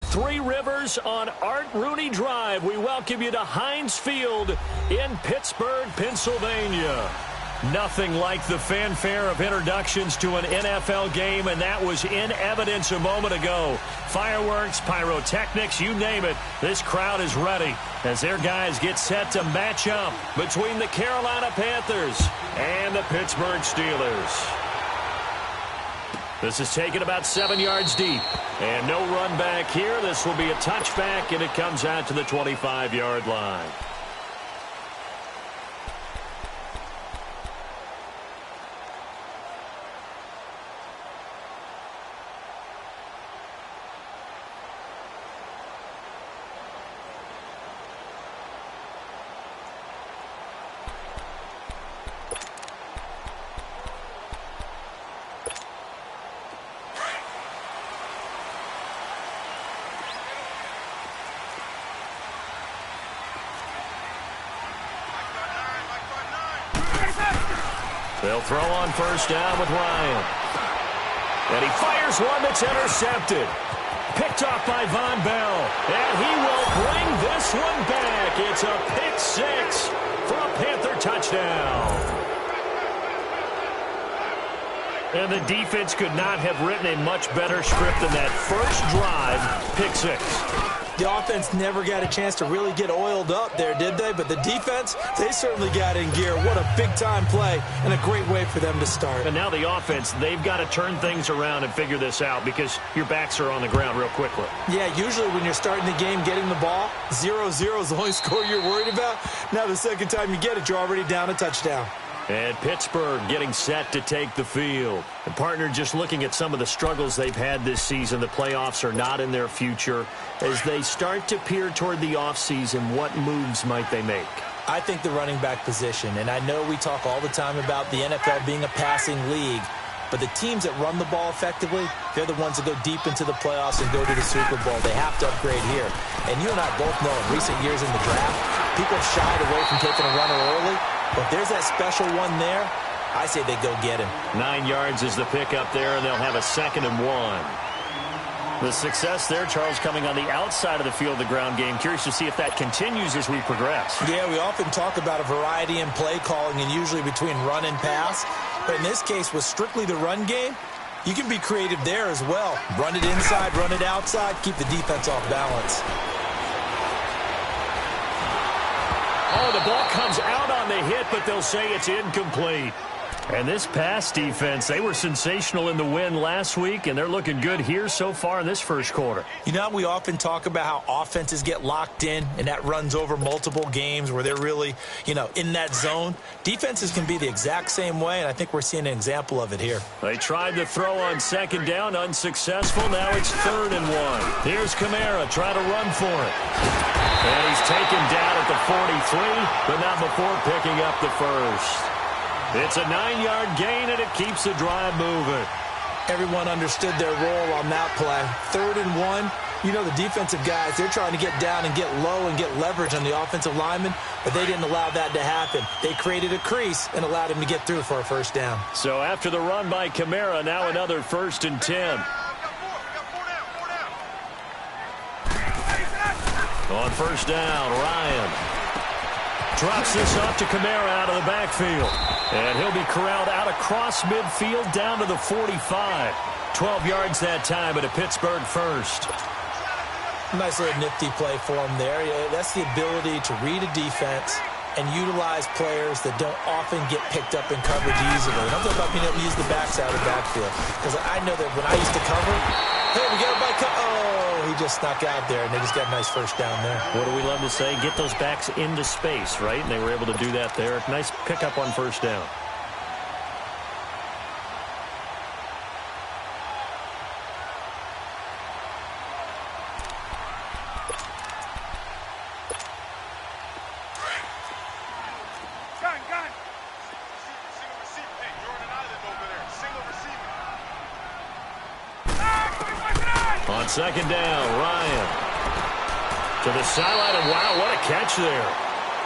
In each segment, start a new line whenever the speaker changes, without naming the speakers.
Three Rivers on Art Rooney Drive. We welcome you to Heinz Field in Pittsburgh, Pennsylvania. Nothing like the fanfare of introductions to an NFL game, and that was in evidence a moment ago. Fireworks, pyrotechnics, you name it. This crowd is ready as their guys get set to match up between the Carolina Panthers and the Pittsburgh Steelers. This is taken about 7 yards deep. And no run back here. This will be a touchback, and it comes out to the 25-yard line. They'll throw on first down with Ryan. And he fires one that's intercepted. Picked off by Von Bell. And he will bring this one back. It's a pick six for a Panther touchdown. And the defense could not have written a much better script than that first drive, pick six.
The offense never got a chance to really get oiled up there, did they? But the defense, they certainly got in gear. What a big-time play and a great way for them to start.
And now the offense, they've got to turn things around and figure this out because your backs are on the ground real quickly.
Yeah, usually when you're starting the game getting the ball, 0-0 is the only score you're worried about. Now the second time you get it, you're already down a touchdown.
And Pittsburgh getting set to take the field. And partner, just looking at some of the struggles they've had this season, the playoffs are not in their future. As they start to peer toward the offseason, what moves might they make?
I think the running back position, and I know we talk all the time about the NFL being a passing league, but the teams that run the ball effectively, they're the ones that go deep into the playoffs and go to the Super Bowl. They have to upgrade here. And you and I both know in recent years in the draft, people have shied away from taking a runner early. But if there's that special one there, I say they go get him.
9 yards is the pickup there, and they'll have a 2nd and 1. The success there, Charles, coming on the outside of the field of the ground game. Curious to see if that continues as we progress.
Yeah, we often talk about a variety in play calling and usually between run and pass. But in this case, with strictly the run game, you can be creative there as well. Run it inside, run it outside, keep the defense off balance.
Oh, the ball comes out on the hit, but they'll say it's incomplete. And this pass defense, they were sensational in the win last week, and they're looking good here so far in this first quarter.
You know, we often talk about how offenses get locked in, and that runs over multiple games where they're really, in that zone. Defenses can be the exact same way, and I think we're seeing an example of it here.
They tried to throw on second down, unsuccessful. Now it's 3rd and 1. Here's Kamara trying to run for it. And he's taken down at the 43, but not before picking up the first. It's a 9-yard gain, and it keeps the drive moving.
Everyone understood their role on that play. 3rd and 1. You know, the defensive guys, they're trying to get down and get low and get leverage on the offensive lineman, but they didn't allow that to happen. They created a crease and allowed him to get through for a first down.
So after the run by Kamara, now another 1st and 10. On first down, Ryan drops this off to Kamara out of the backfield. And he'll be corralled out across midfield down to the 45. 12 yards that time at a Pittsburgh first.
Nice little nifty play for him there. That's the ability to read a defense and utilize players that don't often get picked up in coverage easily. And I'm talking about being able to use the backside of the backfield. Because I know that when I used to cover, hey, we got a bike. Oh, he just snuck out there, and they just got a nice first down there.
What do we love to say? Get those backs into space, right? And they were able to do that there. Nice pickup on first down. On second down, Ryan to the sideline, and wow, what a catch there.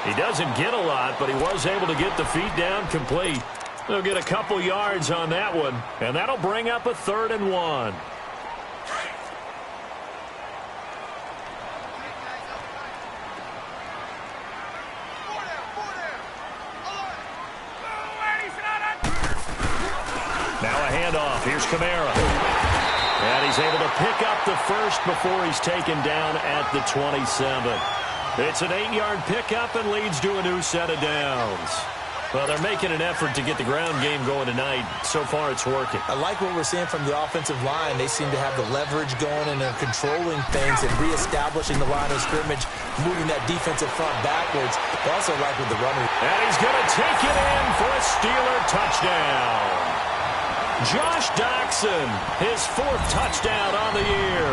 He doesn't get a lot, but he was able to get the feet down complete. They'll get a couple yards on that one, and that'll bring up a 3rd and 1. handoff. Here's Kamara. And he's able to pick up the first before he's taken down at the 27. It's an 8-yard pickup and leads to a new set of downs. Well, they're making an effort to get the ground game going tonight. So far, it's working.
I like what we're seeing from the offensive line. They seem to have the leverage going, and they're controlling things and reestablishing the line of scrimmage, moving that defensive front backwards. They also like with the runner.
And he's going to take it in for a Steeler touchdown. Josh Doxson, his 4th touchdown on the year.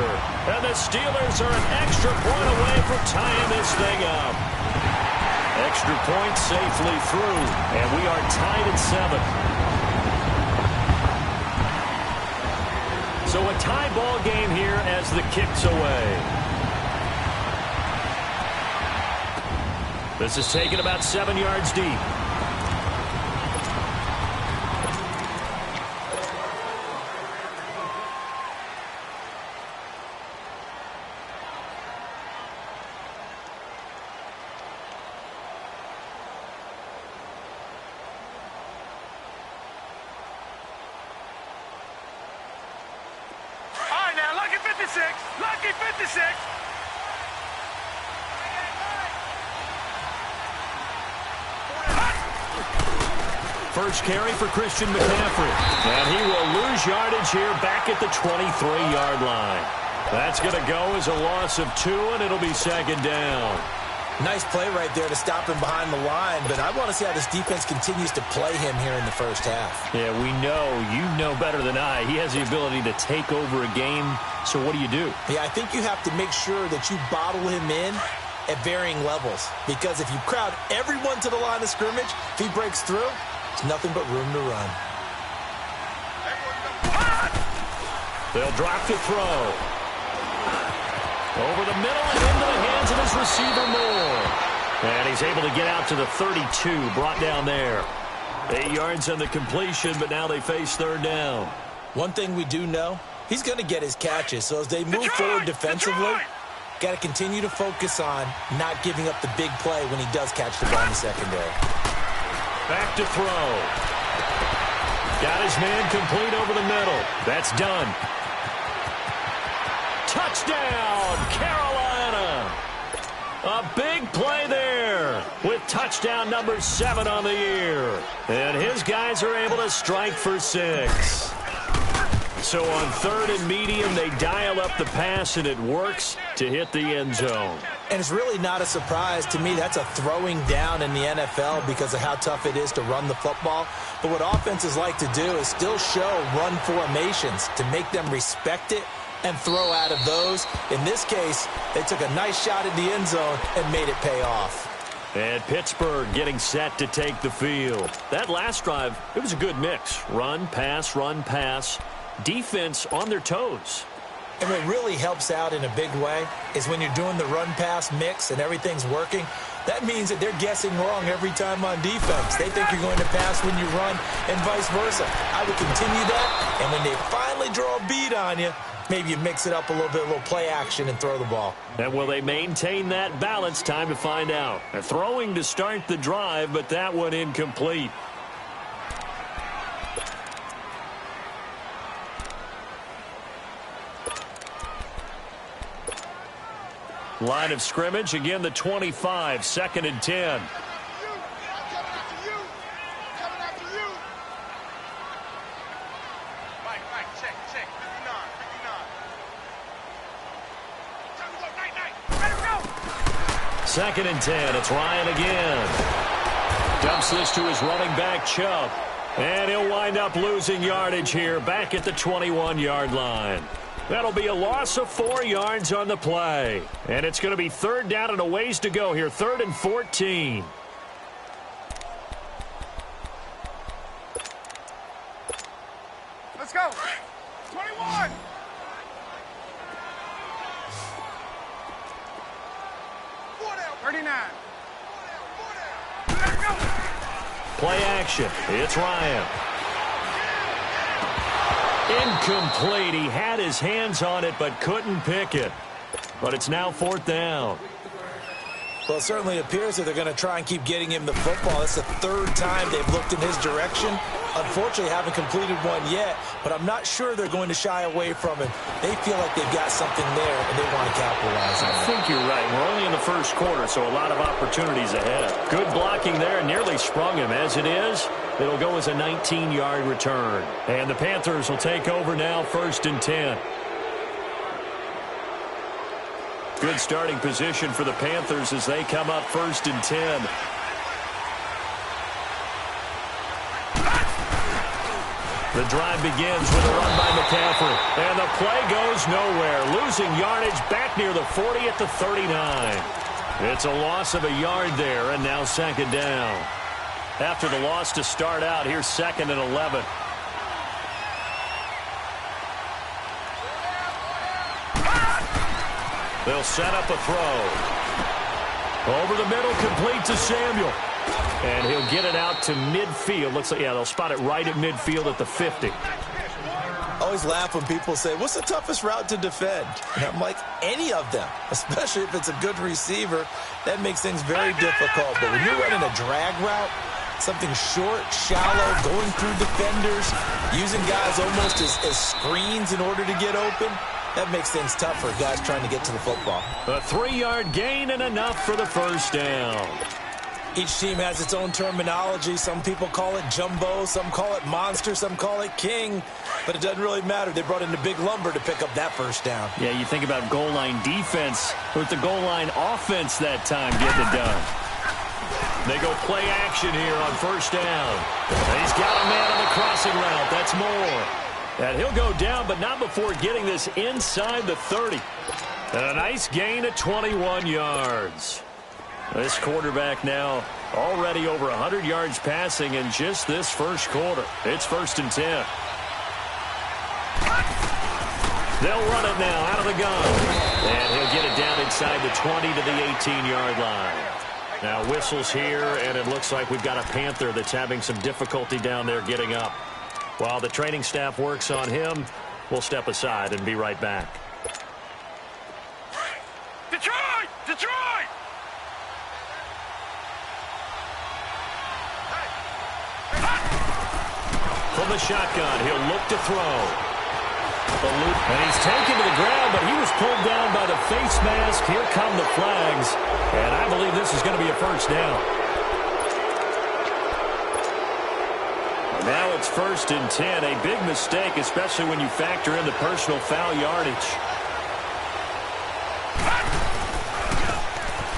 And the Steelers are an extra point away from tying this thing up. Extra point safely through, and we are tied at 7. So a tie ball game here as the kick's away. This is taken about 7 yards deep.
Lucky 56.
First carry for Christian McCaffrey. And he will lose yardage here back at the 23-yard line. That's going to go as a loss of 2, and it'll be second down.
Nice play right there to stop him behind the line, but I want to see how this defense continues to play him here in the first half.
Yeah, we know. You know better than I. He has the ability to take over a game, so what do you do?
Yeah, I think you have to make sure that you bottle him in at varying levels, because if you crowd everyone to the line of scrimmage, if he breaks through, there's nothing but room to run.
They'll drop to throw. Over the middle and into the hands of his receiver Moore. And he's able to get out to the 32, brought down there. 8 yards on the completion, but now they face third down.
One thing we do know, he's going to get his catches. So as they move forward defensively, got to continue to focus on not giving up the big play when he does catch the ball in the secondary.
Back to throw. Got his man complete over the middle. That's done. Touchdown, Carolina. A big play there with touchdown number 7 on the year. And his guys are able to strike for 6. So on 3rd and medium, they dial up the pass, and it works to hit the end zone.
And it's really not a surprise to me. That's a throwing down in the NFL because of how tough it is to run the football. But what offenses like to do is still show run formations to make them respect it and throw out of those. In this case, they took a nice shot at the end zone and made it pay off.
And Pittsburgh getting set to take the field. That last drive, it was a good mix. Run, pass, run, pass. Defense on their toes.
And what really helps out in a big way is when you're doing the run-pass mix and everything's working, that means that they're guessing wrong every time on defense. They think you're going to pass when you run and vice versa. I would continue that, and when they finally draw a bead on you, maybe you mix it up a little bit, a little play action, and throw the ball.
And will they maintain that balance? Time to find out. They're throwing to start the drive, but that one incomplete. Line of scrimmage, again the 25, 2nd and 10. Second and 10, it's Ryan again. Dumps this to his running back, Chubb. And he'll wind up losing yardage here back at the 21-yard line. That'll be a loss of 4 yards on the play. And it's going to be 3rd down and a ways to go here. 3rd and 14.
Let's go. 21.
Play action. It's Ryan. Incomplete. He had his hands on it but couldn't pick it. But it's now 4th down.
Well, it certainly appears that they're going to try and keep getting him the football. It's the 3rd time they've looked in his direction, unfortunately haven't completed one yet, but I'm not sure they're going to shy away from him. They feel like they've got something there, and they want to capitalize on it.
I think you're right. We're only in the first quarter, so a lot of opportunities ahead. Good blocking there, nearly sprung him. As it is, it'll go as a 19-yard return. And the Panthers will take over now, 1st and 10. Good starting position for the Panthers as they come up 1st and 10. The drive begins with a run by McCaffrey. And the play goes nowhere. Losing yardage back near the 40 at the 39. It's a loss of a yard there, and now 2nd down. After the loss to start out, here's 2nd and 11. They'll set up a throw. Over the middle, complete to Samuel. And he'll get it out to midfield. Looks like, yeah, they'll spot it right at midfield at the 50.
I always laugh when people say, what's the toughest route to defend? And I'm like, any of them, especially if it's a good receiver. That makes things very difficult. But when you're running a drag route, something short, shallow, going through defenders, using guys almost as screens in order to get open, that makes things tough for guys trying to get to the football.
A 3-yard gain and enough for the 1st down.
Each team has its own terminology. Some people call it jumbo, some call it monster, some call it king. But it doesn't really matter. They brought in the big lumber to pick up that 1st down.
Yeah, you think about goal line defense with the goal line offense that time getting it done. They go play action here on 1st down. He's got a man on the crossing route. That's Moore. And he'll go down, but not before getting this inside the 30. And a nice gain at 21 yards. This quarterback now already over 100 yards passing in just this 1st quarter. It's 1st and 10. They'll run it now out of the gun. And he'll get it down inside the 20 to the 18-yard line. Now whistles here, and it looks like we've got a Panther that's having some difficulty down there getting up. While the training staff works on him, we'll step aside and be right back.
Detroit! Detroit!
From the shotgun, he'll look to throw. And he's taken to the ground, but he was pulled down by the face mask. Here come the flags. And I believe this is going to be a 1st down. Now it's 1st and 10. A big mistake, especially when you factor in the personal foul yardage.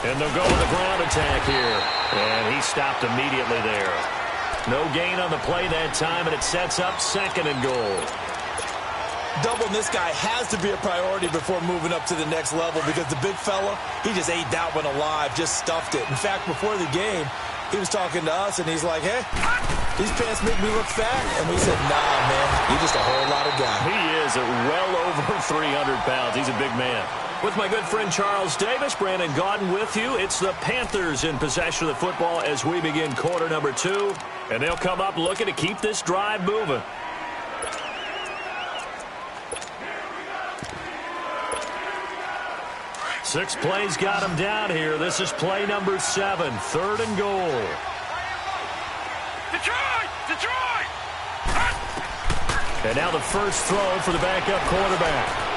And they'll go with a ground attack here. And he stopped immediately there. No gain on the play that time, and it sets up 2nd and goal.
Doubling this guy has to be a priority before moving up to the next level because the big fella, he just ate that one alive, just stuffed it. In fact, before the game, he was talking to us, and he's like, hey, these pants make me look fat. And we said, nah, man, you're just a whole lot of guy.
He is at well over 300 pounds. He's a big man. With my good friend Charles Davis, Brandon Gaudin with you. It's the Panthers in possession of the football as we begin quarter number 2. And they'll come up looking to keep this drive moving. Six plays got him down here. This is play number 7, 3rd and goal.
Detroit! Detroit!
And now the first throw for the backup quarterback.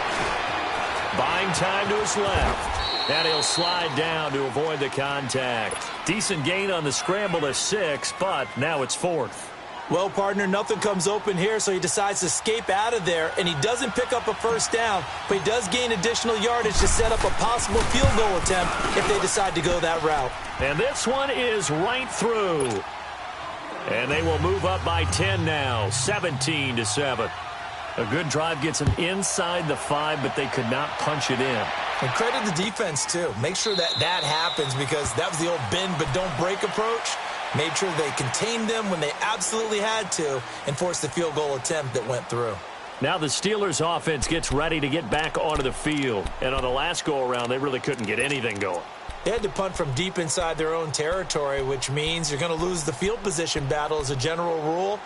Buying time to his left. And he'll slide down to avoid the contact. Decent gain on the scramble to 6, but now it's 4th.
Well, partner, nothing comes open here, so he decides to escape out of there, and he doesn't pick up a 1st down, but he does gain additional yardage to set up a possible field goal attempt if they decide to go that route.
And this one is right through. And they will move up by 10 now, 17-7. A good drive gets them inside the 5, but they could not punch it in.
And credit the defense, too. Make sure that happens because that was the old bend but don't break approach. Made sure they contained them when they absolutely had to and forced the field goal attempt that went through.
Now the Steelers offense gets ready to get back onto the field. And on the last go-around, they really couldn't get anything going.
They had to punt from deep inside their own territory, which means you're going to lose the field position battle as a general rule.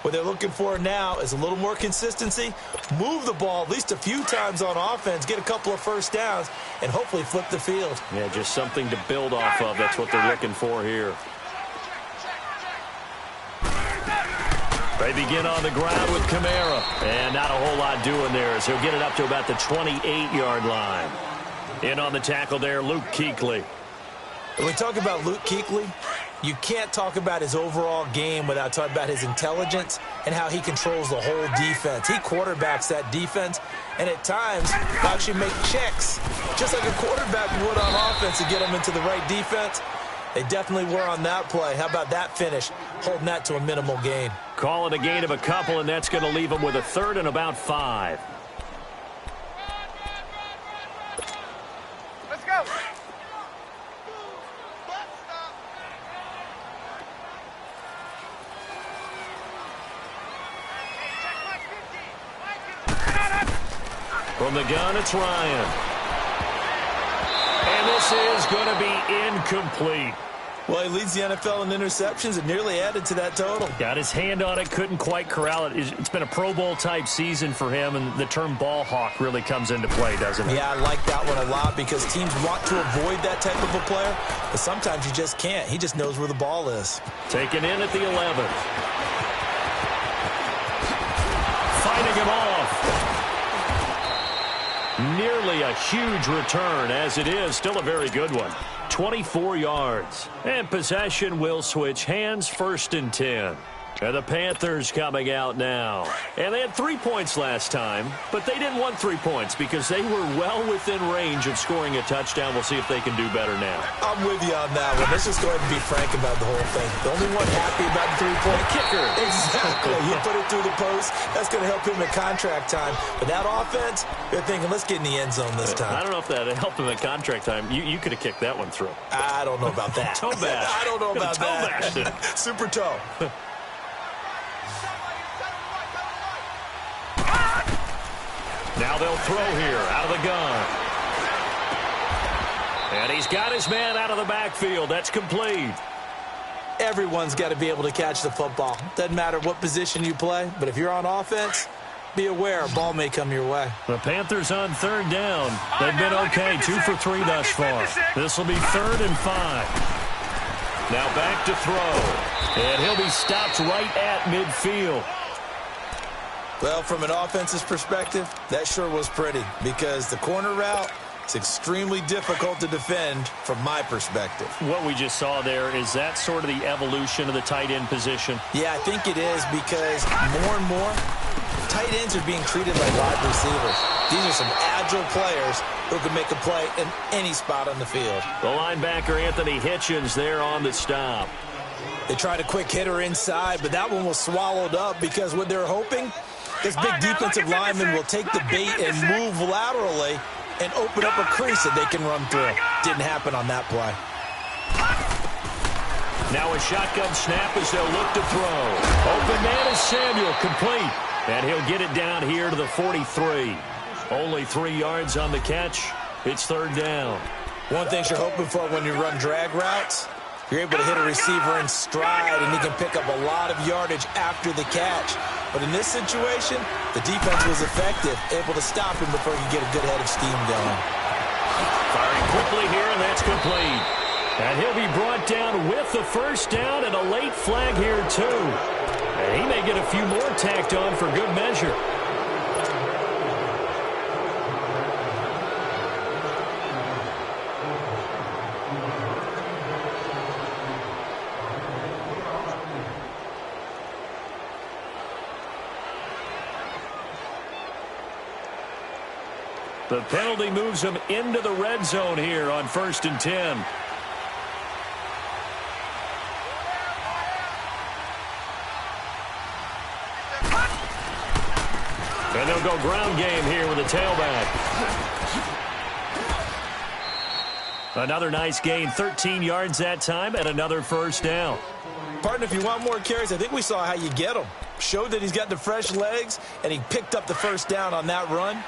What they're looking for now is a little more consistency, move the ball at least a few times on offense, get a couple of 1st downs, and hopefully flip the field.
Yeah, just something to build off of. That's what they're looking for here. They begin on the ground with Kamara. And not a whole lot doing there as he'll get it up to about the 28-yard line. In on the tackle there, Luke Kuechly.
When we talk about Luke Kuechly, you can't talk about his overall game without talking about his intelligence and how he controls the whole defense. He quarterbacks that defense, and at times will actually make checks, just like a quarterback would on offense to get him into the right defense. They definitely were on that play. How about that finish, holding that to a minimal gain?
Call it a gain of a couple, and that's going to leave him with a third and about 5.
Let's go.
From the gun, it's Ryan. And this is going to be incomplete.
Well, he leads the NFL in interceptions and nearly added to that total.
Got his hand on it, couldn't quite corral it. It's been a Pro Bowl-type season for him, and the term ball hawk really comes into play, doesn't it?
Yeah, I like that one a lot because teams want to avoid that type of a player, but sometimes you just can't. He just knows where the ball is.
Taken in at the 11th. Fighting him off. Nearly a huge return, as it is. Still a very good one. 24 yards. And possession will switch hands, 1st and 10. And the Panthers coming out now. And they had 3 points last time, but they didn't want 3 points because they were well within range of scoring a touchdown. We'll see if they can do better now.
I'm with you on that one. Let's just go ahead and be frank about the whole thing. The only one happy about the 3-point
kicker.
Exactly. You put it through the post. That's going to help him in contract time. But that offense, they're thinking, let's get in the end zone this time.
I don't know if that helped him at contract time. You could have kicked that one through.
I don't know about that.
Toe bash.
I don't know about that. Super toe.
Now they'll throw here out of the gun. And he's got his man out of the backfield. That's complete.
Everyone's got to be able to catch the football. Doesn't matter what position you play, but if you're on offense, be aware a ball may come your way.
The Panthers on 3rd down. They've been okay, 2 for 3 thus far. This will be 3rd and 5. Now back to throw. And he'll be stopped right at midfield.
Well, from an offense's perspective, that sure was pretty because the corner route is extremely difficult to defend from my perspective.
What we just saw there, is that sort of the evolution of the tight end position?
Yeah, I think it is because more and more, tight ends are being treated like wide receivers. These are some agile players who can make a play in any spot on the field.
The linebacker, Anthony Hitchens, there on the stop.
They tried a quick hitter inside, but that one was swallowed up because what they're hoping, this big defensive lineman will take the bait and move laterally and open up a crease that they can run through. Didn't happen on that play.
Now a shotgun snap as they'll look to throw. Open man is Samuel, complete. And he'll get it down here to the 43. Only 3 yards on the catch. It's 3rd down.
One thing you're hoping for when you run drag routes, you're able to hit a receiver in stride, and he can pick up a lot of yardage after the catch. But in this situation, the defense was effective, able to stop him before he could get a good head of steam going.
Firing quickly here, and that's complete. And he'll be brought down with the 1st down and a late flag here, too. And he may get a few more tacked on for good measure. The penalty moves him into the red zone here on 1st and 10. And they'll go ground game here with a tailback. Another nice gain, 13 yards that time, and another 1st down.
Partner, if you want more carries, I think we saw how you get them. Showed that he's got the fresh legs, and he picked up the 1st down on that run.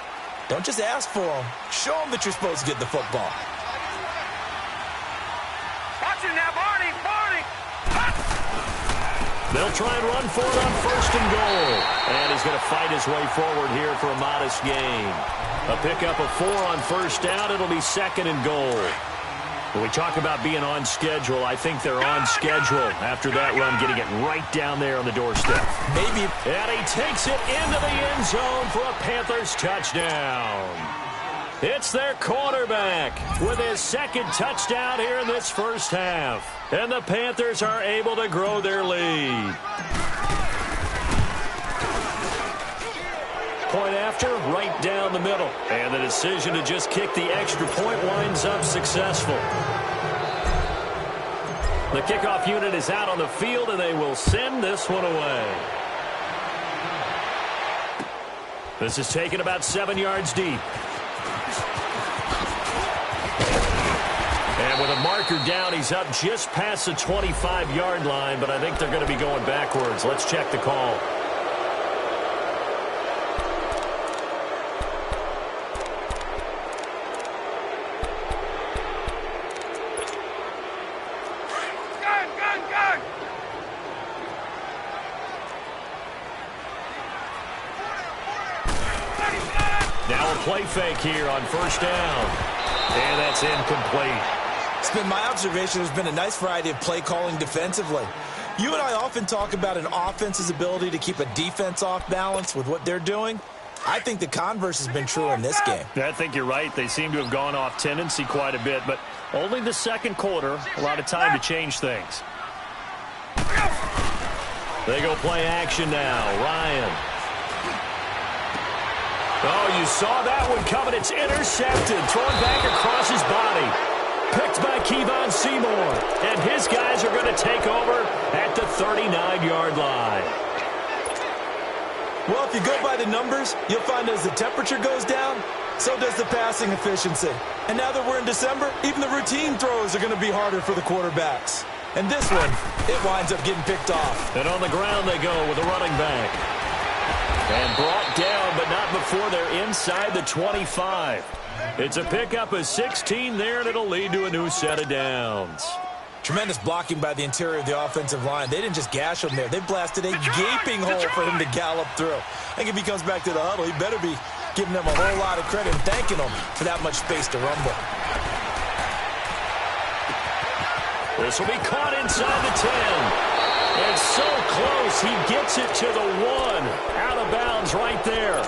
Don't just ask for them. Show them that you're supposed to get the football.
Watch it now, Barney! Barney!
They'll try and run for it on 1st and goal. And he's going to fight his way forward here for a modest gain. A pickup of 4 on 1st down. It'll be 2nd and goal. When we talk about being on schedule, I think they're on schedule after that run, getting it right down there on the doorstep.
Maybe.
And he takes it into the end zone for a Panthers touchdown. It's their quarterback with his second touchdown here in this first half. And the Panthers are able to grow their lead. Point after, right down the middle. And the decision to just kick the extra point winds up successful. The kickoff unit is out on the field, and they will send this one away. This is taken about 7 yards deep. And with a marker down, he's up just past the 25-yard line, but I think they're going to be going backwards. Let's check the call. Now a play fake here on first down. And that's incomplete.
It's been my observation there's been a nice variety of play calling defensively. You and I often talk about an offense's ability to keep a defense off balance with what they're doing. I think the converse has been true in this game.
I think you're right. They seem to have gone off tendency quite a bit, but only the second quarter, a lot of time to change things. They go play action now. Ryan. Oh, you saw that one coming. It's intercepted. Thrown back across his body. Picked by Kevon Seymour. And his guys are going to take over at the 39-yard line.
Well, if you go by the numbers, you'll find as the temperature goes down, so does the passing efficiency. And now that we're in December, even the routine throws are going to be harder for the quarterbacks. And this one, it winds up getting picked off.
And on the ground they go with a running back. And brought down, but not before they're inside the 25. It's a pickup of 16 there, and it'll lead to a new set of downs.
Tremendous blocking by the interior of the offensive line. They didn't just gash him there. They blasted a gaping hole for him to gallop through. I think if he comes back to the huddle, he better be giving them a whole lot of credit and thanking them for that much space to rumble.
This will be caught inside the 10. It's so close, he gets it to the 1. Out of bounds right there.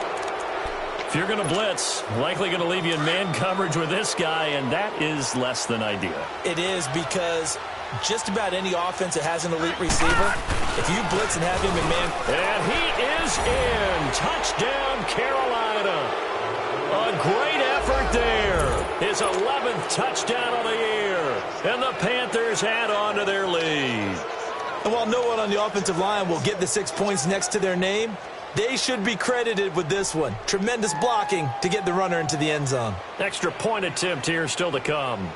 If you're going to blitz, likely going to leave you in man coverage with this guy, and that is less than ideal.
It is, because just about any offense that has an elite receiver, if you blitz and have him in man...
And he is in. Touchdown, Carolina. A great effort there. His 11th touchdown of the year. And the Panthers add on to their lead.
And while no one on the offensive line will get the 6 points next to their name, they should be credited with this one. Tremendous blocking to get the runner into the end zone.
Extra point attempt here still to come.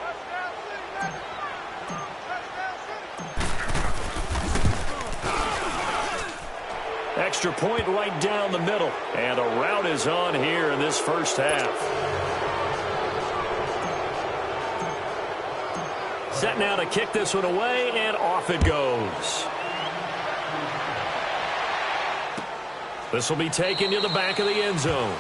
Extra point right down the middle. And a route is on here in this first half. Set now to kick this one away, and off it goes. This will be taken to the back of the end zone.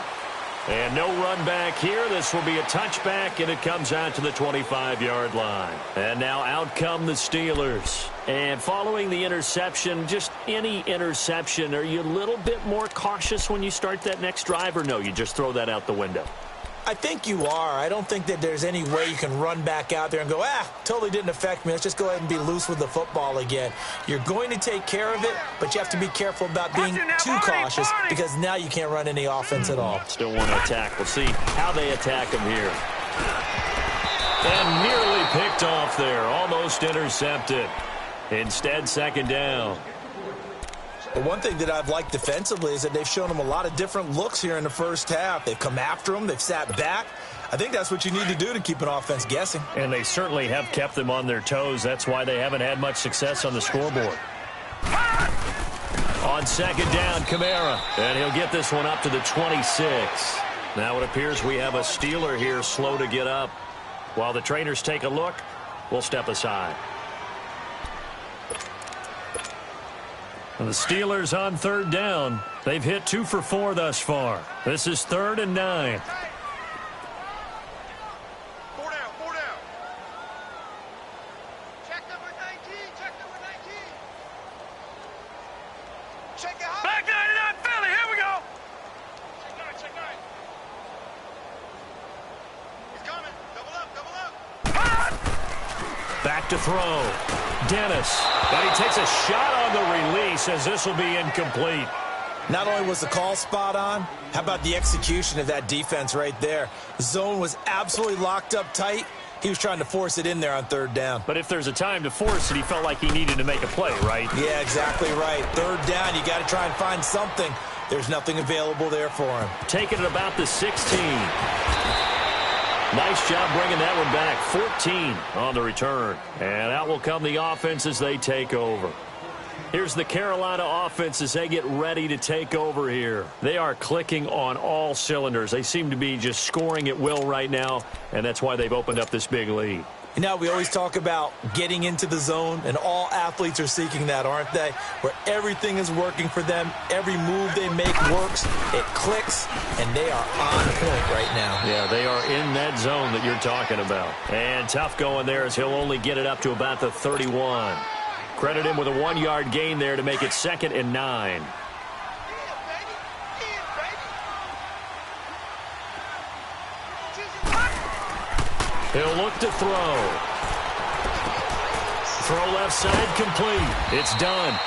And no run back here. This will be a touchback, and it comes out to the 25-yard line. And now out come the Steelers. And following the interception, just any interception, are you a little bit more cautious when you start that next drive, or no, you just throw that out the window?
I think you are. I don't think that there's any way you can run back out there and go, totally didn't affect me. Let's just go ahead and be loose with the football again. You're going to take care of it, but you have to be careful about being too cautious, because now you can't run any offense at all.
Still want to attack. We'll see how they attack him here. And nearly picked off there. Almost intercepted. Instead, second down.
But one thing that I've liked defensively is that they've shown them a lot of different looks here in the first half. They've come after them. They've sat back. I think that's what you need to do to keep an offense guessing.
And they certainly have kept them on their toes. That's why they haven't had much success on the scoreboard. On second down, Kamara. And he'll get this one up to the 26. Now it appears we have a Steeler here slow to get up. While the trainers take a look, we'll step aside. And the Steelers on third down. They've hit 2 for 4 thus far. This is 3rd and 9.
Back 99 Philly, here we go. He's coming. Double up.
Back to throw. Dennis. But he takes a shot on the release as this will be incomplete.
Not only was the call spot on, how about the execution of that defense right there? The zone was absolutely locked up tight. He was trying to force it in there on third down.
But if there's a time to force it, he felt like he needed to make a play, right?
Yeah, exactly right. Third down, you got to try and find something. There's nothing available there for him.
Taking it about the 16. Nice job bringing that one back. 14 on the return. And out will come the offense as they take over. Here's the Carolina offense as they get ready to take over here. They are clicking on all cylinders. They seem to be just scoring at will right now, and that's why they've opened up this big lead.
You know, we always talk about getting into the zone, and all athletes are seeking that, aren't they? Where everything is working for them. Every move they make works. It clicks, and they are on point right now.
Yeah, they are in that zone that you're talking about. And tough going there as he'll only get it up to about the 31. Credit him with a 1-yard gain there to make it 2nd and 9. He'll look to throw. Throw left side complete. It's done.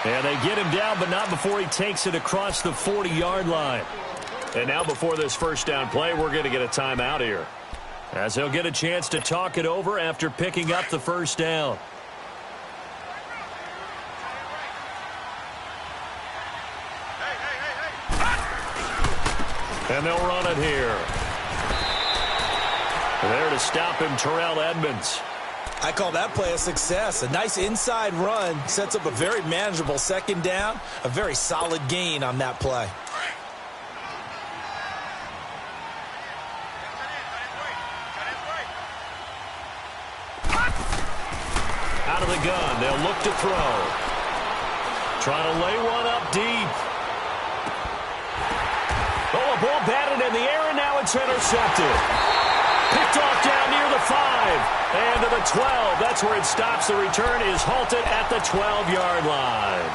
And they get him down, but not before he takes it across the 40-yard line. And now before this first down play, we're going to get a timeout here, as he'll get a chance to talk it over after picking up the first down. And they'll run it here. There to stop him, Terrell Edmonds.
I call that play a success. A nice inside run sets up a very manageable second down. A very solid gain on that play.
Out of the gun, they'll look to throw. Trying to lay one up deep. Oh, a ball batted in the air, and now it's intercepted. Picked off down near the 5. And to the 12. That's where it stops. The return is halted at the 12-yard line.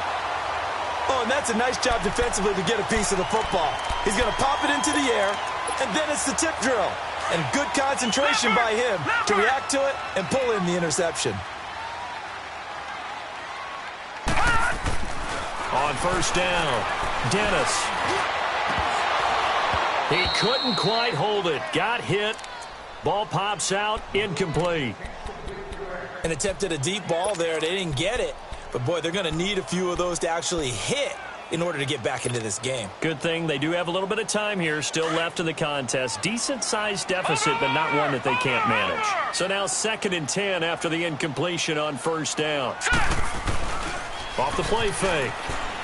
Oh, and that's a nice job defensively to get a piece of the football. He's going to pop it into the air, and then it's the tip drill. And good concentration by him to react to it and pull in the interception.
On first down, Dennis. He couldn't quite hold it. Got hit. Ball pops out. Incomplete.
And attempted a deep ball there. They didn't get it. But, boy, they're going to need a few of those to actually hit in order to get back into this game.
Good thing they do have a little bit of time here still left in the contest. Decent-sized deficit, but not one that they can't manage. So now 2nd and 10 after the incompletion on first down. Off the play fake.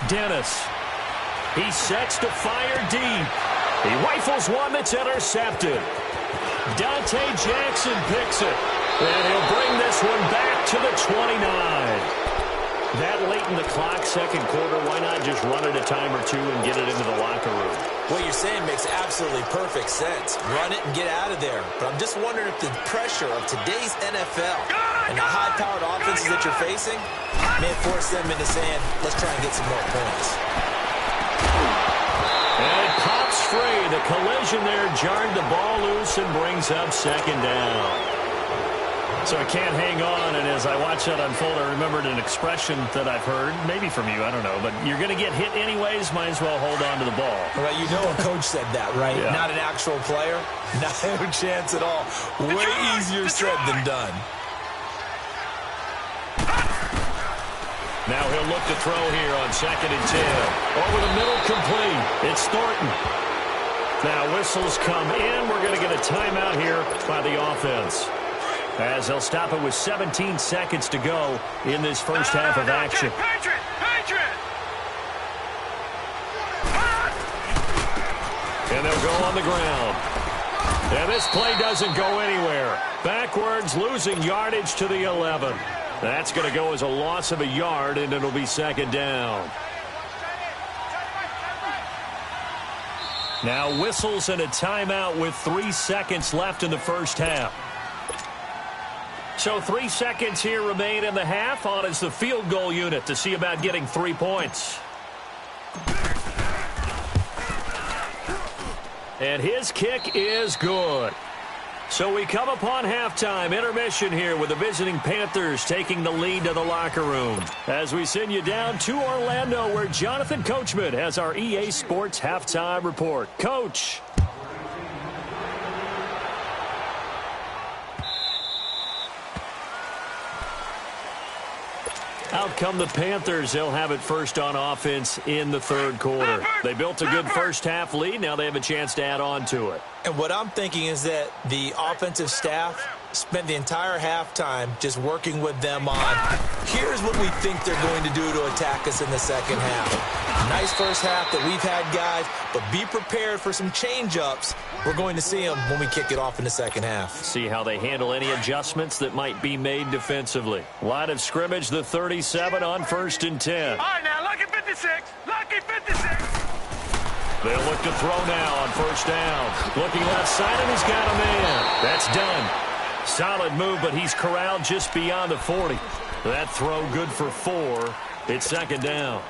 Dennis. He sets to fire deep. He rifles one that's intercepted. Dante Jackson picks it. And he'll bring this one back to the 29. That late in the clock, second quarter, why not just run it a time or two and get it into the locker room?
What you're saying makes absolutely perfect sense. Run it and get out of there. But I'm just wondering if the pressure of today's NFL and the high-powered offenses that you're facing may force them into saying, let's try and get some more points.
And it pops free. The collision there jarred the ball loose and brings up second down. So it can't hang on, and as I watch that unfold, I remembered an expression that I've heard, maybe from you, I don't know, but you're going to get hit anyways, might as well hold on to the ball.
Right, you know a coach said that, right?
Yeah.
Not an actual player. Not a chance at all. Way easier said than done.
Now he'll look to throw here on 2nd and 10. Over the middle, complete. It's Thornton. Now whistles come in. We're going to get a timeout here by the offense, as they'll stop it with 17 seconds to go in this first half of action. And they'll go on the ground. And this play doesn't go anywhere. Backwards, losing yardage to the 11. That's going to go as a loss of a yard, and it'll be second down. Now whistles and a timeout with 3 seconds left in the first half. So 3 seconds here remain in the half. On is the field goal unit to see about getting 3 points. And his kick is good. So we come upon halftime intermission here with the visiting Panthers taking the lead to the locker room. As we send you down to Orlando where Jonathan Coachman has our EA Sports halftime report. Coach. Out come the Panthers. They'll have it first on offense in the third quarter. They built a good first half lead. Now they have a chance to add on to it.
And what I'm thinking is that the offensive staff spent the entire halftime just working with them on, here's what we think they're going to do to attack us in the second half. Nice first half that we've had, guys, but be prepared for some change-ups. We're going to see them when we kick it off in the second half.
See how they handle any adjustments that might be made defensively. Line of scrimmage, the 37 on 1st and 10.
All right, now, lucky 56. Lucky 56.
They'll look to throw now on 1st down. Looking left side, and he's got a man. That's done. Solid move, but he's corralled just beyond the 40. That throw good for 4. It's 2nd down.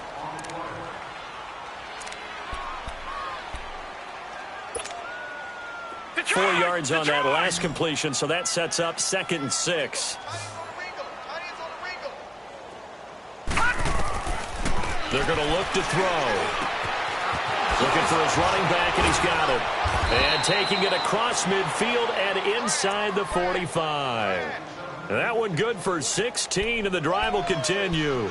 Detroit, 4 yards on that last completion, so that sets up 2nd and 6. They're going to look to throw. Looking for his running back, and he's got it. And taking it across midfield and inside the 45. That one good for 16, and the drive will continue.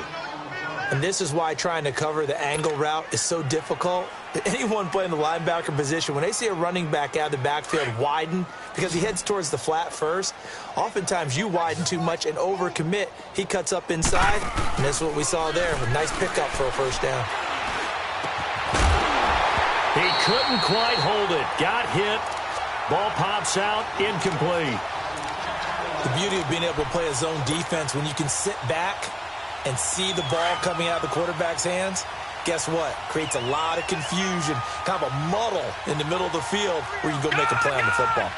And this is why trying to cover the angle route is so difficult. Anyone playing the linebacker position, when they see a running back out of the backfield widen because he heads towards the flat first, oftentimes you widen too much and overcommit. He cuts up inside, and that's what we saw there. A nice pickup for a 1st down.
He couldn't quite hold it. Got hit. Ball pops out. Incomplete.
The beauty of being able to play a zone defense when you can sit back and see the ball coming out of the quarterback's hands, guess what? Creates a lot of confusion, kind of a muddle in the middle of the field where you can go make a play on the football.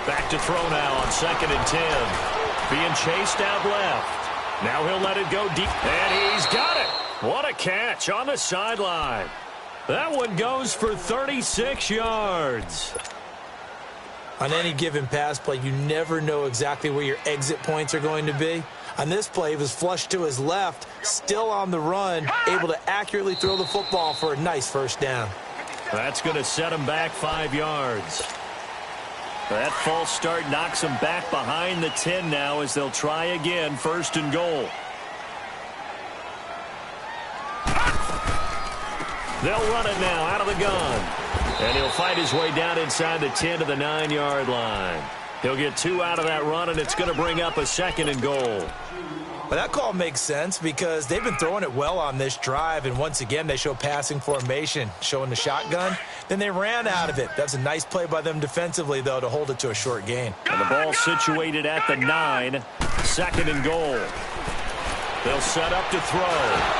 Back to throw now on 2nd and 10. Being chased out left. Now he'll let it go deep, and he's got it. What a catch on the sideline. That one goes for 36 yards.
On any given pass play, you never know exactly where your exit points are going to be. On this play, he was flushed to his left, still on the run, able to accurately throw the football for a nice 1st down.
That's going to set him back 5 yards. That false start knocks them back behind the 10 now as they'll try again, 1st and goal. They'll run it now out of the gun. And he'll fight his way down inside the 10 to the 9-yard line. He'll get 2 out of that run, and it's going to bring up a 2nd and goal.
But that call makes sense because they've been throwing it well on this drive, and once again they show passing formation, showing the shotgun. Then they ran out of it. That's a nice play by them defensively, though, to hold it to a short gain.
And the ball situated at the 9, 2nd and goal. They'll set up to throw.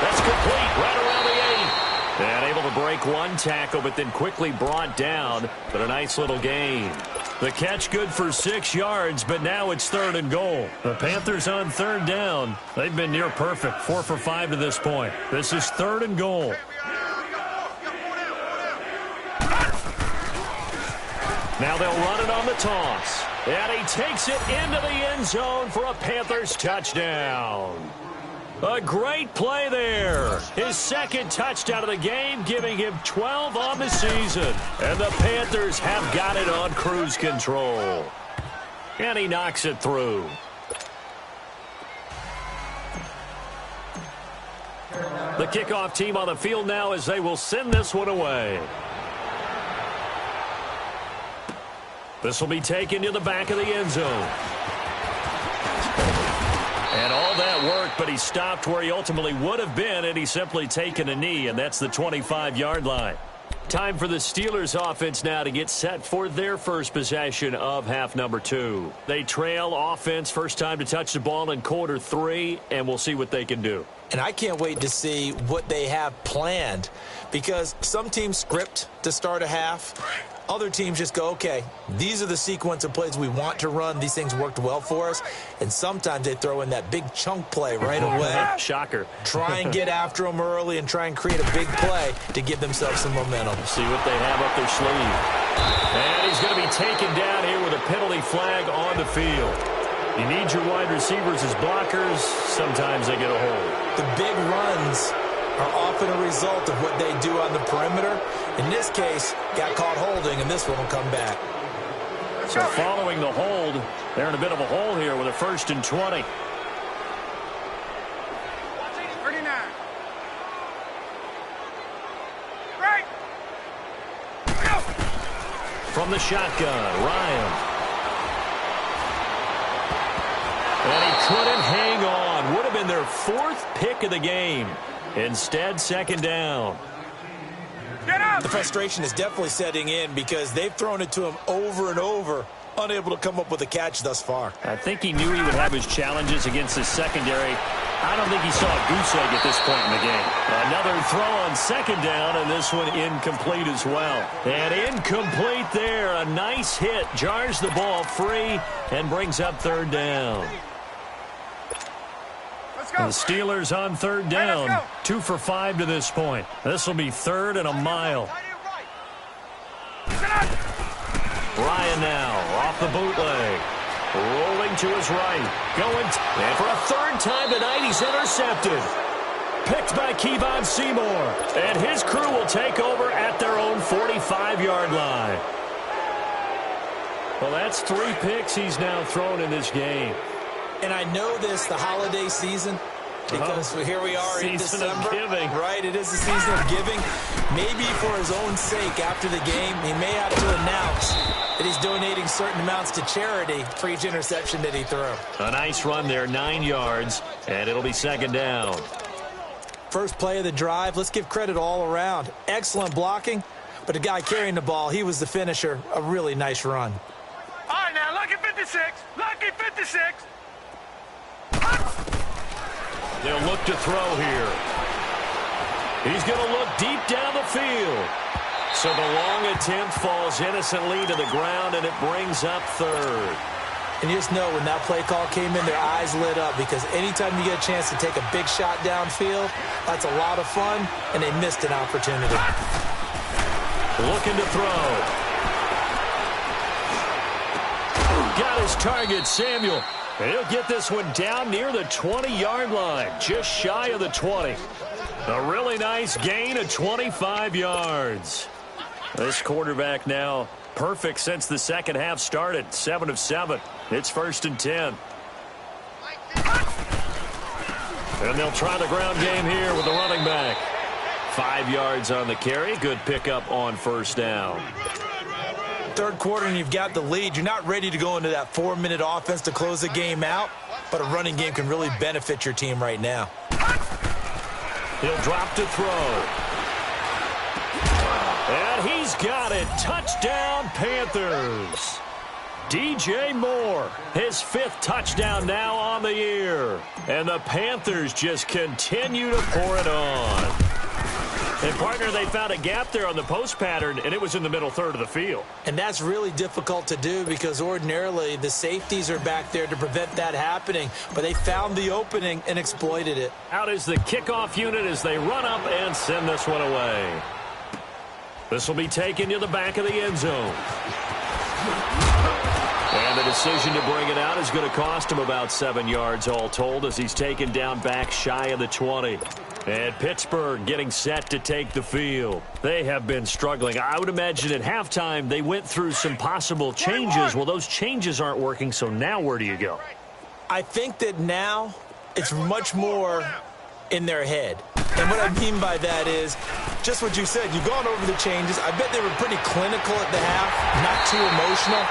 That's complete right around the 8. And able to break one tackle, but then quickly brought down. But a nice little gain. The catch good for 6 yards, but now it's 3rd and goal. The Panthers on 3rd down. They've been near perfect, 4 for 5 to this point. This is 3rd and goal. Now they'll run it on the toss. And he takes it into the end zone for a Panthers touchdown. A great play there. His 2nd touchdown of the game, giving him 12 on the season. And the Panthers have got it on cruise control. And he knocks it through. The kickoff team on the field now as they will send this one away. This will be taken to the back of the end zone. And all that worked, but he stopped where he ultimately would have been, and he's simply taken a knee, and that's the 25-yard line. Time for the Steelers offense now to get set for their first possession of half number 2. They trail offense, first time to touch the ball in quarter 3, and we'll see what they can do.
And I can't wait to see what they have planned, because some teams script to start a half. Other teams just go, okay, these are the sequence of plays we want to run. These things worked well for us. And sometimes they throw in that big chunk play right away.
Shocker.
Try and get after them early and try and create a big play to give themselves some momentum.
See what they have up their sleeve. And he's going to be taken down here with a penalty flag on the field. You need your wide receivers as blockers. Sometimes they get a hold.
The big runs are often a result of what they do on the perimeter. In this case, got caught holding, and this one will come back.
So following the hold, they're in a bit of a hole here with a 1st and 20.
39. Right. Go.
From the shotgun, Ryan. And he couldn't hang on. Would have been their 4th pick of the game. Instead, 2nd down.
The frustration is definitely setting in because they've thrown it to him over and over, unable to come up with a catch thus far.
I think he knew he would have his challenges against his secondary. I don't think he saw a goose egg at this point in the game. Another throw on 2nd down, and this one incomplete as well. And incomplete there. A nice hit. Jars the ball free and brings up 3rd down. And the Steelers on 3rd down. 2 for 5 to this point. This will be 3rd and a mile. Ryan now off the bootleg. Rolling to his right. Going. And for a 3rd time tonight, he's intercepted. Picked by Kevon Seymour. And his crew will take over at their own 45-yard line. Well, that's 3 picks he's now thrown in this game.
And I know this, the holiday season, because here we are in December.
Giving.
Right, it is the season of giving. Maybe for his own sake after the game, he may have to announce that he's donating certain amounts to charity for each interception that he threw.
A nice run there, 9 yards, and it'll be 2nd down.
First play of the drive, let's give credit all around. Excellent blocking, but the guy carrying the ball, he was the finisher. A really nice run.
All right, now, lucky 56. Lucky 56.
They'll look to throw here. He's going to look deep down the field. So the long attempt falls innocently to the ground, and it brings up 3rd.
And you just know when that play call came in, their eyes lit up because anytime you get a chance to take a big shot downfield, that's a lot of fun, and they missed an opportunity.
Looking to throw. Got his target, Samuel. And he'll get this one down near the 20-yard line, just shy of the 20. A really nice gain of 25 yards. This quarterback now perfect since the second half started. 7 of 7. It's 1st and 10. And they'll try the ground game here with the running back. 5 yards on the carry. Good pickup on 1st down.
3rd quarter and you've got the lead. You're not ready to go into that 4-minute offense to close the game out, but a running game can really benefit your team right now.
He'll drop to throw. And he's got it. Touchdown, Panthers. DJ Moore, his 5th touchdown now on the year. And the Panthers just continue to pour it on. And, partner, they found a gap there on the post pattern, and it was in the middle 3rd of the field.
And that's really difficult to do because ordinarily the safeties are back there to prevent that happening. But they found the opening and exploited it.
Out is the kickoff unit as they run up and send this one away. This will be taken to the back of the end zone. And the decision to bring it out is going to cost him about 7 yards all told as he's taken down back shy of the 20. And Pittsburgh getting set to take the field. They have been struggling. I would imagine at halftime they went through some possible changes. Well, those changes aren't working, so now where do you go?
I think that now it's much more in their head. And what I mean by that is just what you said. You've gone over the changes. I bet they were pretty clinical at the half, not too emotional.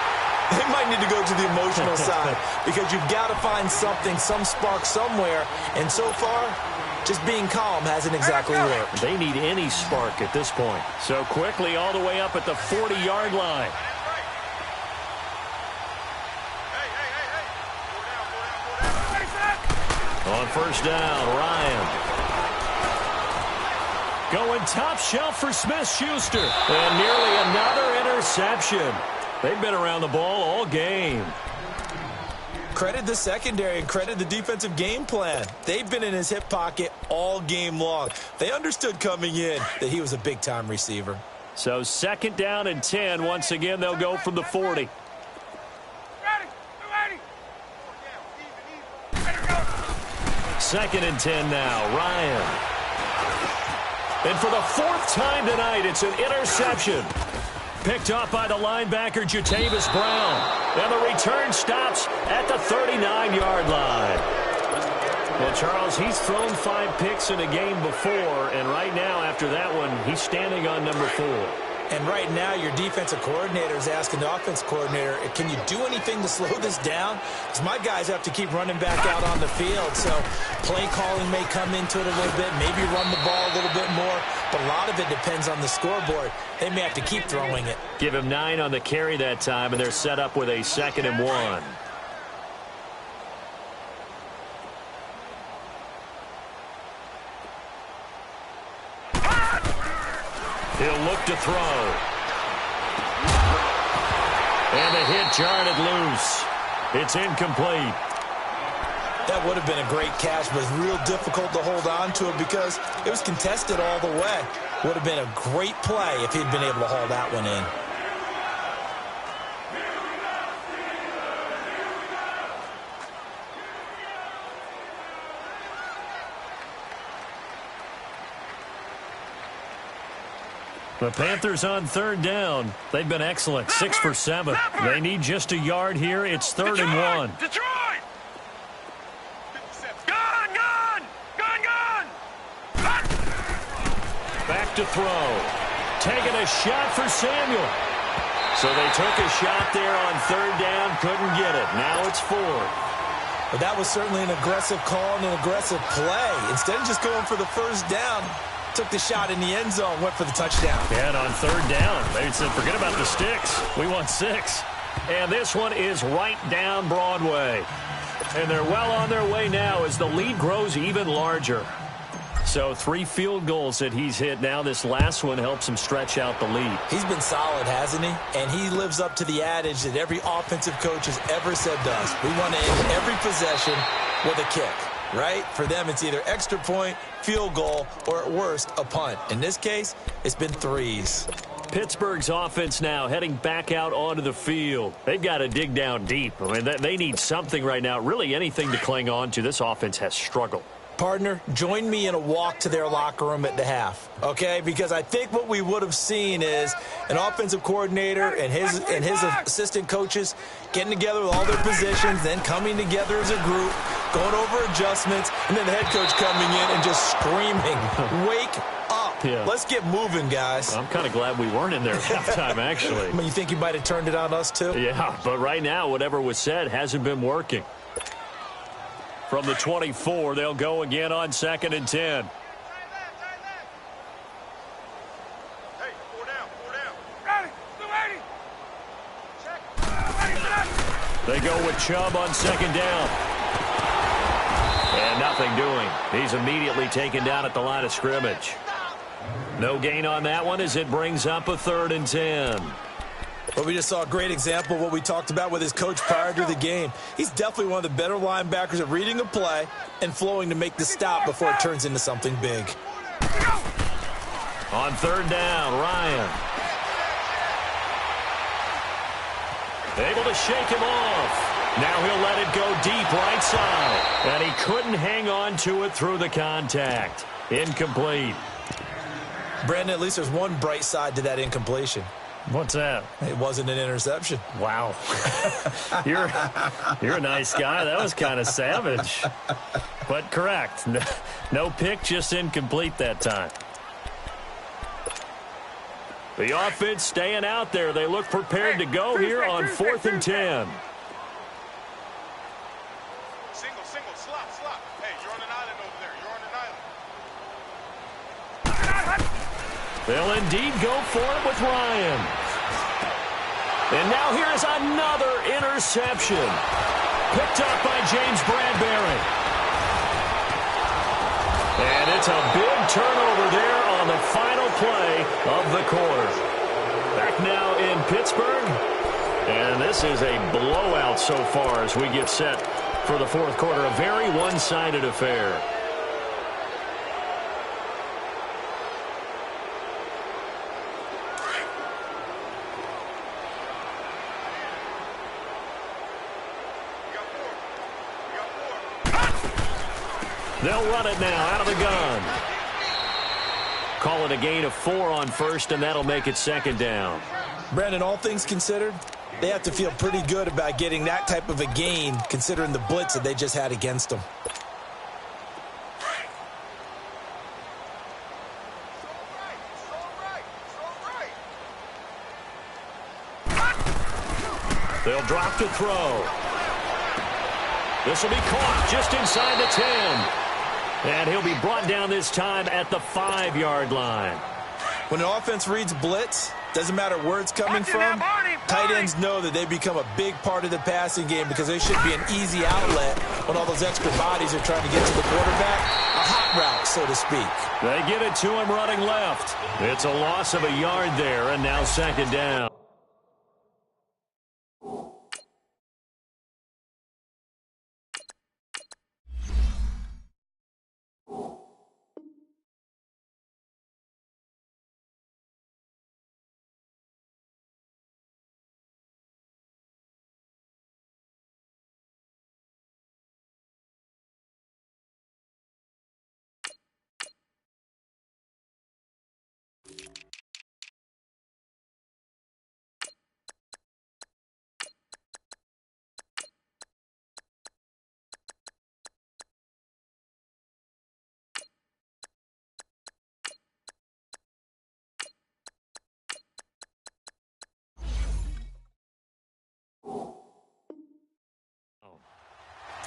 They might need to go to the emotional side because you've got to find something, some spark somewhere. And so far, just being calm hasn't exactly worked.
They need any spark at this point. So quickly all the way up at the 40-yard line. On 1st down, Ryan. Going top shelf for Smith-Schuster. And nearly another interception. They've been around the ball all game.
Credit the secondary and credit the defensive game plan. They've been in his hip pocket all game long. They understood coming in that he was a big-time receiver.
So 2nd down and 10. Once again, they'll go from the 40. Second and 10 now. Ryan. And for the 4th time tonight, it's an interception. Picked off by the linebacker, Jatavis Brown. And the return stops at the 39-yard line. Well, Charles, he's thrown 5 picks in a game before, and right now, after that one, he's standing on number 4.
And right now, your defensive coordinator is asking the offense coordinator, can you do anything to slow this down? Because my guys have to keep running back out on the field. So play calling may come into it a little bit, maybe run the ball a little bit more. But a lot of it depends on the scoreboard. They may have to keep throwing it.
Give him 9 on the carry that time, and they're set up with a 2nd and 1. He'll look to throw. And the hit jarred it loose. It's incomplete.
That would have been a great catch, but it's real difficult to hold on to it because it was contested all the way. Would have been a great play if he'd been able to haul that one in.
The Panthers on 3rd down. They've been excellent. 6 for 7. They need just a yard here. It's 3rd and 1.
Detroit! Gone!
Back to throw. Taking a shot for Samuel. So they took a shot there on 3rd down. Couldn't get it. Now it's 4th.
But that was certainly an aggressive call and an aggressive play. Instead of just going for the 1st down, took the shot in the end zone, went for the touchdown.
Yeah, and on 3rd down, they said, forget about the sticks. We want 6. And this one is right down Broadway. And they're well on their way now as the lead grows even larger. So 3 field goals that he's hit now. This last one helps him stretch out the lead.
He's been solid, hasn't he? And he lives up to the adage that every offensive coach has ever said to us. We want to end every possession with a kick. Right? For them, it's either extra point, field goal, or at worst, a punt. In this case, it's been 3s.
Pittsburgh's offense now heading back out onto the field. They've got to dig down deep. I mean, they need something right now, really anything to cling on to. This offense has struggled.
Partner, join me in a walk to their locker room at the half, okay? Because I think what we would have seen is an offensive coordinator and his assistant coaches getting together with all their positions, then coming together as a group, going over adjustments, and then the head coach coming in and just screaming, wake up. Yeah. Let's get moving, guys.
I'm kind of glad we weren't in there at halftime, actually.
I mean, you think you might have turned it on us, too?
Yeah, but right now, whatever was said hasn't been working. From the 24, they'll go again on 2nd and 10.
Hey, 4 down. Ready, 280. Check.
They go with Chubb on 2nd down. And nothing doing. He's immediately taken down at the line of scrimmage. No gain on that one as it brings up a 3rd and 10.
But we just saw a great example of what we talked about with his coach prior to the game. He's definitely one of the better linebackers at reading a play and flowing to make the stop before it turns into something big.
On 3rd down, Ryan. Able to shake him off. Now he'll let it go deep right side. And he couldn't hang on to it through the contact. Incomplete.
Brandon, at least there's one bright side to that incompletion.
What's that?
It wasn't an interception.
Wow. You're a nice guy. That was kind of savage. But correct. No pick, just incomplete that time. The offense staying out there. They look prepared to go here on 4th and 10.
Single, slop. Hey, you're on an island over there. You're on an island.
They'll indeed go for it with Ryan. And now here's another interception. Picked up by James Bradbury. And it's a big turnover there on the final play of the quarter. Back now in Pittsburgh. And this is a blowout so far as we get set for the fourth quarter. A very one-sided affair. They'll run it now out of the gun. Call it a gain of 4 on first, and that'll make it second down.
Brandon, all things considered, they have to feel pretty good about getting that type of a gain, considering the blitz that they just had against them.
They'll drop to throw. This will be caught just inside the 10. And he'll be brought down this time at the 5-yard line.
When an offense reads blitz, doesn't matter where it's coming from, tight ends know that they become a big part of the passing game because they should be an easy outlet when all those extra bodies are trying to get to the quarterback. A hot route, so to speak.
They get it to him running left. It's a loss of a yard there, and now second down.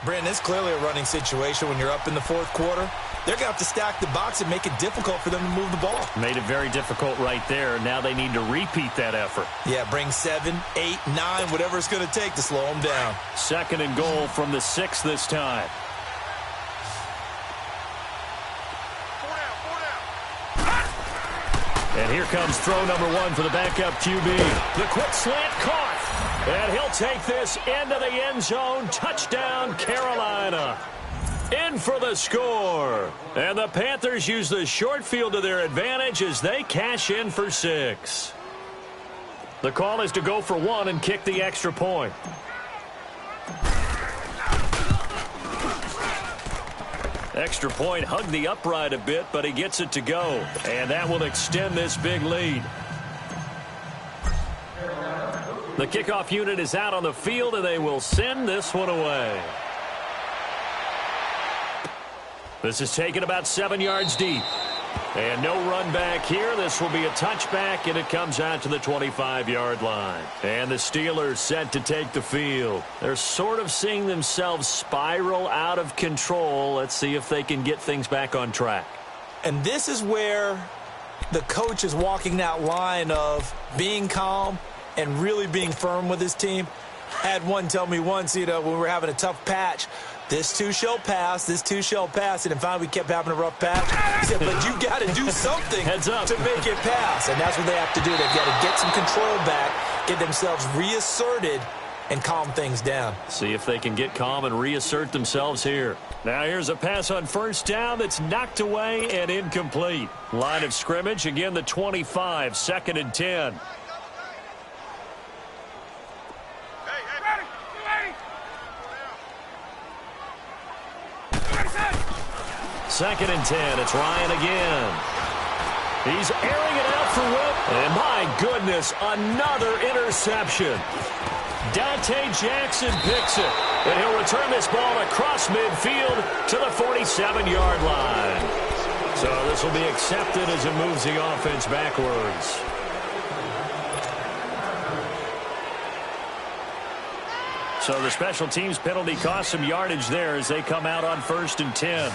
Brandon, it's clearly a running situation when you're up in the fourth quarter. They're going to have to stack the box and make it difficult for them to move the ball.
Made it very difficult right there. Now they need to repeat that effort.
Yeah, bring 7, 8, 9, whatever it's going to take to slow them down.
Second and goal from the 6 this time. And here comes throw number 1 for the backup QB. The quick slant caught. And he'll take this into the end zone. Touchdown, Carolina. In for the score. And the Panthers use the short field to their advantage as they cash in for 6. The call is to go for 1 and kick the extra point. Extra point hugged the upright a bit, but he gets it to go. And that will extend this big lead. The kickoff unit is out on the field, and they will send this one away. This is taken about 7 yards deep. And no run back here. This will be a touchback, and it comes out to the 25-yard line. And the Steelers set to take the field. They're sort of seeing themselves spiral out of control. Let's see if they can get things back on track.
And this is where the coach is walking that line of being calm and really being firm with his team. I had one tell me once, when we were having a tough patch, this too shall pass, this too shall pass. And then finally we kept having a rough patch. He said, but you got to do something to make it pass. And that's what they have to do. They've got to get some control back, get themselves reasserted, and calm things down.
See if they can get calm and reassert themselves here. Now here's a pass on first down that's knocked away and incomplete. Line of scrimmage, again the 25, 2nd and 10. Second and 10. It's Ryan again. He's airing it out for Whip. And my goodness, another interception. Dante Jackson picks it. And he'll return this ball across midfield to the 47-yard line. So this will be accepted as it moves the offense backwards. So the special teams penalty cost some yardage there as they come out on 1st and 10.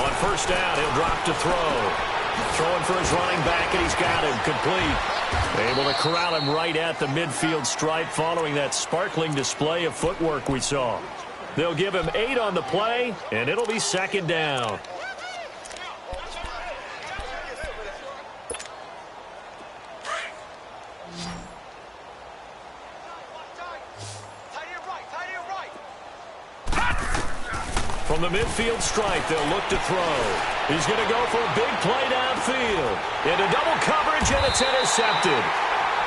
On first down, he'll drop to throw. Throwing for his running back, and he's got him complete. Able to corral him right at the midfield stripe following that sparkling display of footwork we saw. They'll give him 8 on the play, and it'll be second down. From the midfield stripe, they'll look to throw. He's going to go for a big play downfield. Into double coverage, and it's intercepted.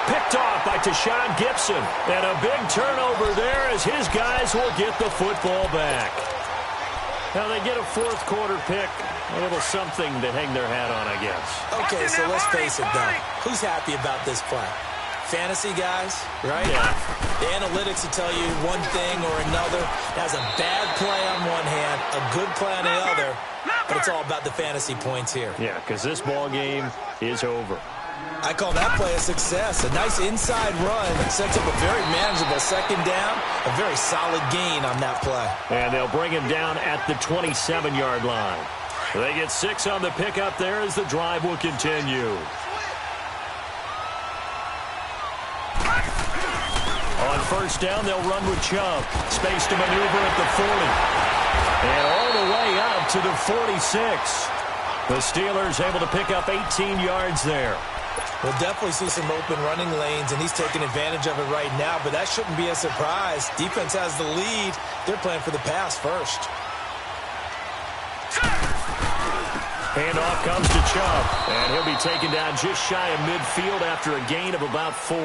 Picked off by Tashawn Gibson. And a big turnover there as his guys will get the football back. Now they get a fourth quarter pick. A little something to hang their hat on, I guess.
Okay, so let's face it, though. Who's happy about this play? Fantasy guys, right?
Yeah.
The analytics will tell you one thing or another. That's a bad play on one hand, a good play on the other, but it's all about the fantasy points here.
Yeah, because this ball game is over.
I call that play a success. A nice inside run sets up a very manageable second down, a very solid gain on that play.
And they'll bring him down at the 27-yard line. They get 6 on the pickup there as the drive will continue. On first down, they'll run with Chubb. Space to maneuver at the 40. And all the way out to the 46. The Steelers able to pick up 18 yards there.
We'll definitely see some open running lanes, and he's taking advantage of it right now, but that shouldn't be a surprise. Defense has the lead. They're playing for the pass first.
Handoff comes to Chubb, and he'll be taken down just shy of midfield after a gain of about 4.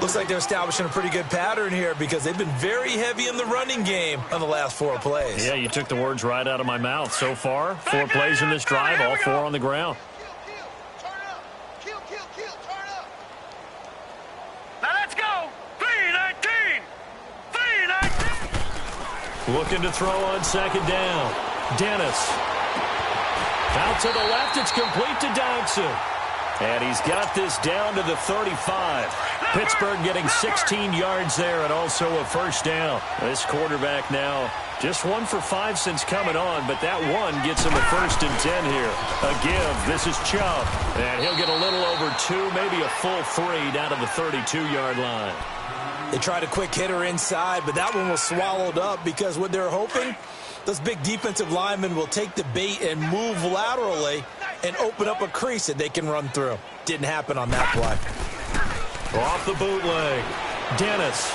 Looks like they're establishing a pretty good pattern here because they've been very heavy in the running game on the last 4 plays.
Yeah, you took the words right out of my mouth. So far, 4 plays in this drive, all 4 on the ground.
Now let's go. 3-19. 3-19.
Looking to throw on second down. Dennis. Out to the left, it's complete to Dodson. And he's got this down to the 35. Pittsburgh getting 16 yards there and also a first down. This quarterback now just 1 for 5 since coming on, but that one gets him a 1st and 10 here. A give. This is Chubb. And he'll get a little over 2, maybe a full 3 down to the 32-yard line.
They tried a quick hitter inside, but that one was swallowed up because what they're hoping, those big defensive linemen will take the bait and move laterally and open up a crease that they can run through. Didn't happen on that play.
Off the bootleg. Dennis.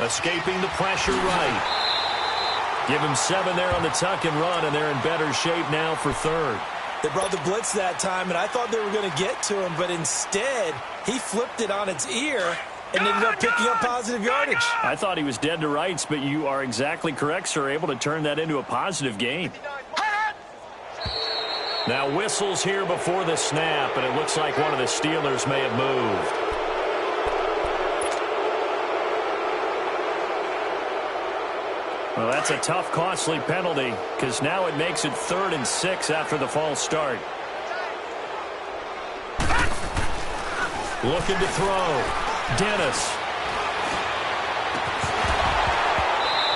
Escaping the pressure right. Give him 7 there on the tuck and run, and they're in better shape now for 3rd.
They brought the blitz that time, and I thought they were going to get to him, but instead, he flipped it on its ear and ended up picking up positive yardage.
I thought he was dead to rights, but you are exactly correct, sir. Able to turn that into a positive gain. Now whistles here before the snap, and it looks like one of the Steelers may have moved. Well, that's a tough, costly penalty because now it makes it 3rd and 6 after the false start. Looking to throw. Dennis.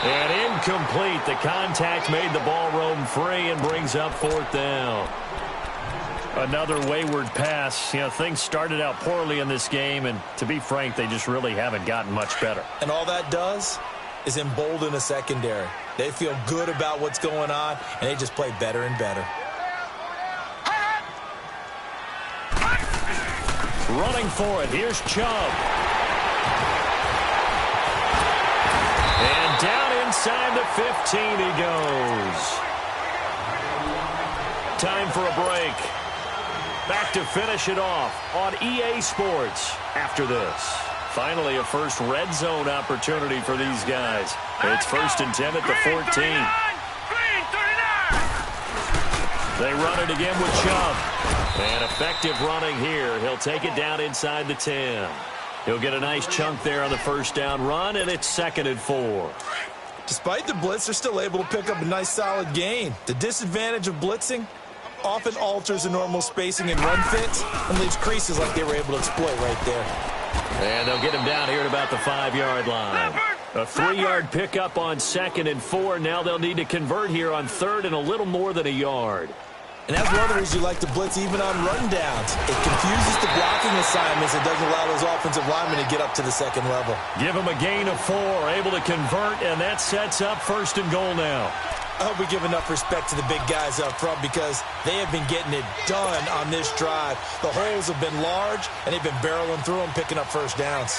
And incomplete. The contact made the ball roam free and brings up 4th down. Another wayward pass. You know, things started out poorly in this game, and to be frank, they just really haven't gotten much better.
And all that does is embolden a secondary. They feel good about what's going on, and they just play better and better.
Running for it. Here's Chubb. And down inside the 15 he goes. Time for a break. Back to finish it off on EA Sports after this. Finally, a first red zone opportunity for these guys. It's 1st and 10 at the 14. They run it again with Chubb. And effective running here. He'll take it down inside the 10. He'll get a nice chunk there on the first down run, and it's 2nd and 4.
Despite the blitz, they're still able to pick up a nice solid gain. The disadvantage of blitzing often alters the normal spacing and run fits and leaves creases like they were able to exploit right there.
And they'll get him down here at about the 5-yard line. A 3-yard pickup on 2nd and 4. Now they'll need to convert here on 3rd and a little more than a yard.
And that's one of the reasons you like to blitz even on run downs. It confuses the blocking assignments. It doesn't allow those offensive linemen to get up to the second level.
Give them a gain of 4, able to convert, and that sets up 1st and goal now.
I hope we give enough respect to the big guys up front because they have been getting it done on this drive. The holes have been large, and they've been barreling through them, picking up first downs.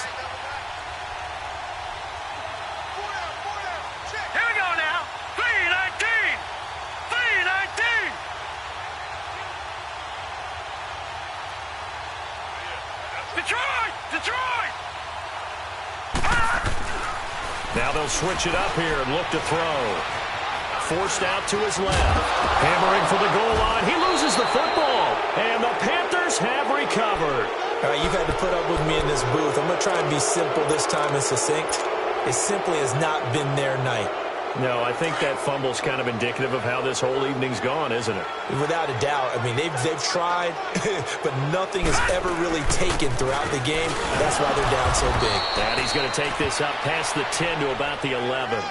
Here we go now. 3-19. 3-19. Detroit! Detroit!
Now they'll switch it up here and look to throw. Forced out to his left. Hammering for the goal line. He loses the football. And the Panthers have recovered.
All right, you've had to put up with me in this booth. I'm going to try and be simple this time and succinct. It simply has not been their night.
No, I think that fumble's kind of indicative of how this whole evening's gone, isn't it?
Without a doubt. I mean, they've tried, but nothing has ever really taken throughout the game. That's why they're down so big.
And he's going to take this up past the 10 to about the 11.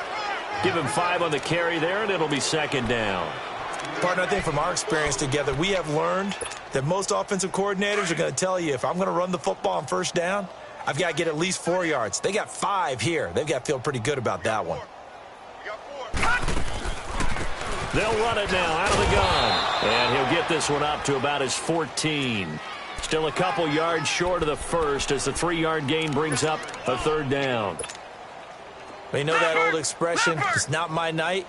Give him 5 on the carry there, and it'll be 2nd down.
Partner, I think from our experience together, we have learned that most offensive coordinators are going to tell you, if I'm going to run the football on 1st down, I've got to get at least 4 yards. They got 5 here. They've got to feel pretty good about that one.
They'll run it now out of the gun. And he'll get this one up to about his 14. Still a couple yards short of the 1st as the 3-yard gain brings up a 3rd down.
Well, you know that old expression, it's not my night?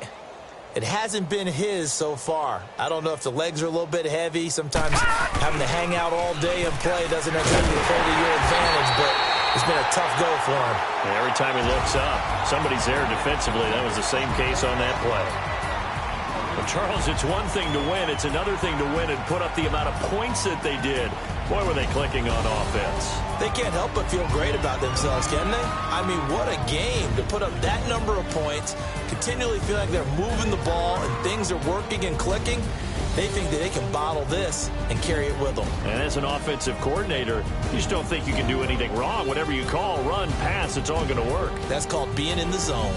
It hasn't been his so far. I don't know if the legs are a little bit heavy. Sometimes having to hang out all day and play doesn't exactly play to your advantage, but it's been a tough go for him.
And every time he looks up, somebody's there defensively. That was the same case on that play. Well, Charles, it's one thing to win. It's another thing to win and put up the amount of points that they did. Boy, were they clicking on offense.
They can't help but feel great about themselves, can they? I mean, what a game to put up that number of points, continually feel like they're moving the ball and things are working and clicking. They think that they can bottle this and carry it with them.
And as an offensive coordinator, you just don't think you can do anything wrong. Whatever you call, run, pass, it's all going to work.
That's called being in the zone.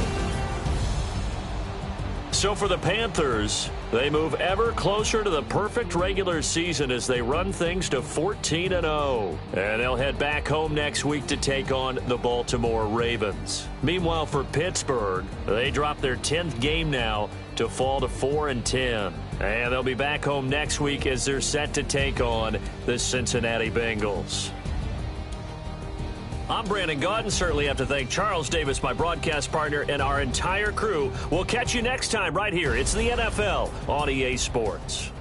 So for the Panthers, they move ever closer to the perfect regular season as they run things to 14-0. And they'll head back home next week to take on the Baltimore Ravens. Meanwhile, for Pittsburgh, they drop their 10th game now to fall to 4-10. And they'll be back home next week as they're set to take on the Cincinnati Bengals. I'm Brandon Gaudin. Certainly have to thank Charles Davis, my broadcast partner, and our entire crew. We'll catch you next time right here. It's the NFL on EA Sports.